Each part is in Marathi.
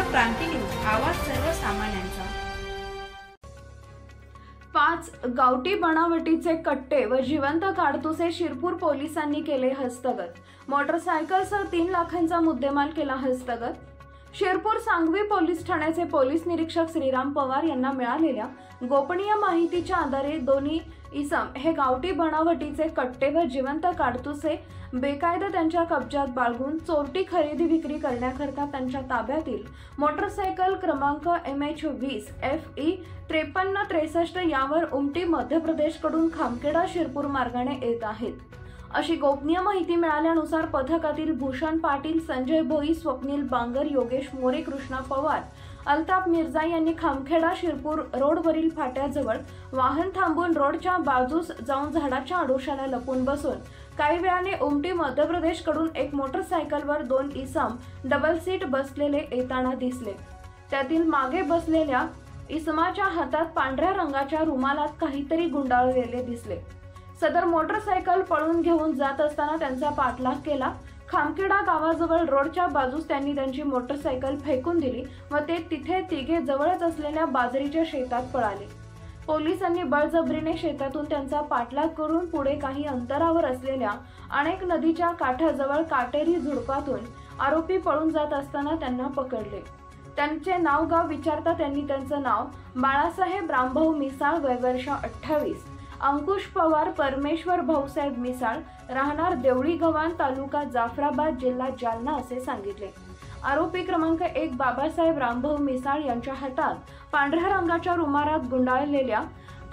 क्रांती न्यूज, आवाज सर्वसामान्यांचा। 5 गावठी बनावटीचे कट्टे व जिवंत काडतुसे शिरपूर पोलिसांनी केले हस्तगत। मोटरसायकलसह 3 लाखांचा मुद्देमाल केला हस्तगत। शिरपूर सांगवी पोलीस ठाण्याचे पोलीस निरीक्षक श्रीराम पवार यांना मिळालेल्या गोपनीय माहितीच्या आधारे दोन्ही इसम हे गावठी बनावटीचे कट्टे व जिवंत काडतुसे बेकायदा त्यांच्या कब्जात बाळगून चोरटी खरेदी विक्री करण्याकरता त्यांच्या ताब्यातील मोटरसायकल क्रमांक MH20 FE 5363 यावर उमटी मध्य प्रदेश कडून खामखेडा शिरपूर मार्गाने येत आहेत अशी गोपनीय माहिती मिळाल्यानुसार पथकातील भूषण पाटील, संजय भोई, स्वप्नील बांगर, योगेश मोरे, कृष्णा पवार, अल्ताफ मिर्झा यांनी खामखेडा शिरपूर रोडवरील फाट्याजवळ वाहन थांबून रोडच्या बाजूस जाऊन झाडाच्या आडोशाला लपून बसून काही वेळाने उमटी मध्य प्रदेश कडून एक मोटरसायकलवर 2 इसम डबल सीट बसलेले येताना दिसले। त्यातील मागे बसलेल्या इसमाच्या हातात पांढऱ्या रंगाच्या रुमालात काहीतरी गुंडाळलेले दिसले। सदर मोटरसायकल पळून घेऊन जात असताना त्यांचा पाठलाग केला। खामखेडा गावाजवळ रोडच्या बाजूस त्यांनी त्यांची मोटरसायकल फेकून दिली व ते तिथे तिघे जवळच असलेल्या बाजरीच्या शेतात पळाले। पोलिसांनी बळजबरीने शेतातून त्यांचा पाठलाग करून पुढे काही अंतरावर असलेल्या अनेक नदीच्या काठाजवळ काटेरी झुडपातून आरोपी पळून जात असताना त्यांना पकडले। त्यांचे नाव गाव विचारता त्यांनी त्यांचं नाव बाळासाहेब रामभाऊ मिसाळ, वय वर्ष 28, अंकुश पवार, परमेश्वर भाऊसाहेब मिसाळ, राहणार देवळी गव्हाण, तालुका जाफराबाद, जिल्हा जालना असे सांगितले। आरोपी क्रमांक 1 बाबासाहेब रामभाऊ मिसाळ यांच्या हातात पांढऱ्या रंगाच्या रुमालात गुंडाळलेल्या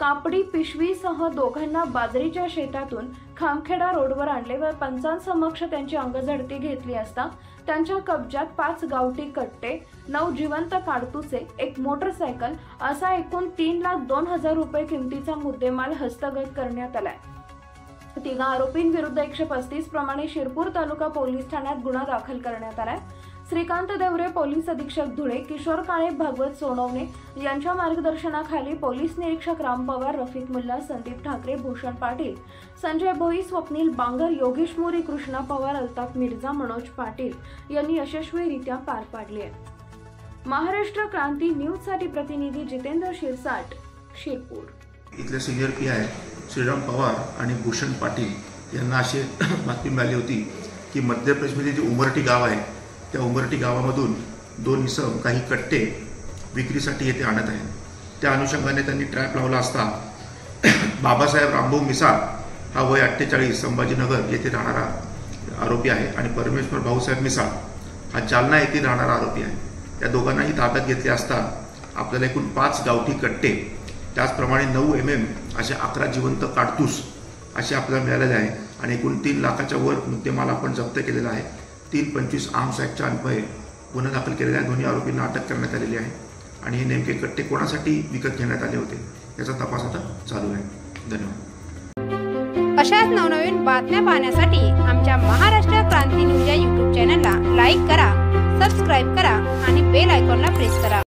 कापडी पिशवीसह दोघांना बाजरीच्या शेतातून खामखेडा रोडवर आणले व पंचांसमक्ष त्यांची अंगझडती घेतली असता त्यांच्या कब्जात 5 गावठी कट्टे, 9 जिवंत काडतुसे, 1 मोटरसायकल असा एकूण 3,02,000 रुपये किमतीचा मुद्देमाल हस्तगत करण्यात आलाय। 3 आरोपींविरुद्ध 135 प्रमाणे शिरपूर तालुका पोलीस ठाण्यात गुन्हा दाखल करण्यात आलाय। श्रीकांत देवरे, पोलीस अधीक्षक धुळे, किशोर काळे, भागवत सोनवणे यांच्या मार्गदर्शनाखाली पोलीस निरीक्षक राम पवार, रफिक मुल्ला, संदीप ठाकरे, भूषण पाटील, संजय भोई, स्वप्नील बांगर, योगेश मोरे, कृष्णा पवार, अल्ताफ मिर्झा, मनोज पाटील यांनी यशस्वीरित्या पार पाडले आहे। महाराष्ट्र क्रांती न्यूज साठी प्रतिनिधी जितेंद्र शिरसाट, शिरपूर। इथले सिनियर PI श्रीराम पवार आणि भूषण पाटील यांना अशी बातमी मिळाली होती की मध्य प्रदेशमध्ये जे उमरटी गाव आहे त्या उमरटी गावामधून 2 इसम काही कट्टे विक्रीसाठी येथे आणत आहेत। त्या अनुषंगाने त्यांनी ट्रॅप लावला असता बाबासाहेब रामभाऊ मिसाळ हा वय 48 संभाजीनगर येथे राहणारा आरोपी आहे आणि परमेश्वर भाऊसाहेब मिसाळ हा जालना येथे राहणारा आरोपी आहे। त्या दोघांनाही ताब्यात घेतले असता आपल्याला एकूण 5 गावठी कट्टे, त्याचप्रमाणे 9 MM असे 11 जिवंत काडतूस असे आपल्याला मिळालेले आहे आणि एकूण 3 लाखाच्या वर मुद्देमाल आपण जप्त केलेला आहे। 325 आर्म्स ॲक्टच्या अन्वये गुन्हा दाखल केलेला आहे। दोन्ही आरोपींना अटक करण्यात आलेली आहे आणि हे नेमके कट्टे कोणासाठी विकत घेण्यात आले होते याचा तपास आता चालू आहे। धन्यवाद। अशाच नवनवीन बातम्या पाहण्यासाठी आमच्या महाराष्ट्र क्रांती न्यूज या YouTube चॅनलला लाईक करा, सबस्क्राईब करा आणि बेल आयकॉनला प्रेस करा।